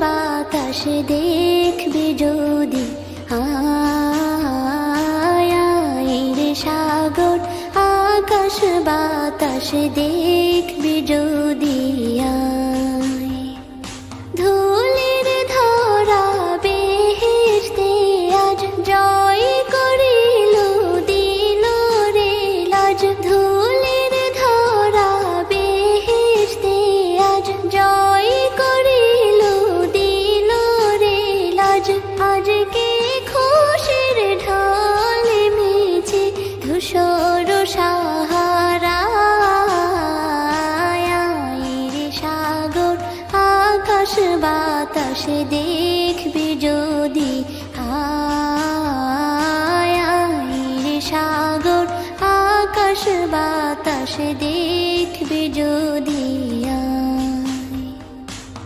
বাতাস দেখবি যদি, আয় রে সাগর আকাশ বাতাস দেখবি যদি, আয় ধুলির ধরা বেহেশতে আজ জয় করিল দিল রে লাজ, ধুলির ধরা বেহেশতে আজ জয় করিল দিল রে লাজ, আজকে খুশির ঢল মেছে ধূসর সাহারা, রে সাগর আকাশ বাতাস দেখবি যদি, আয় রে সাগর আকাশ বাতাস দেখবি যদি।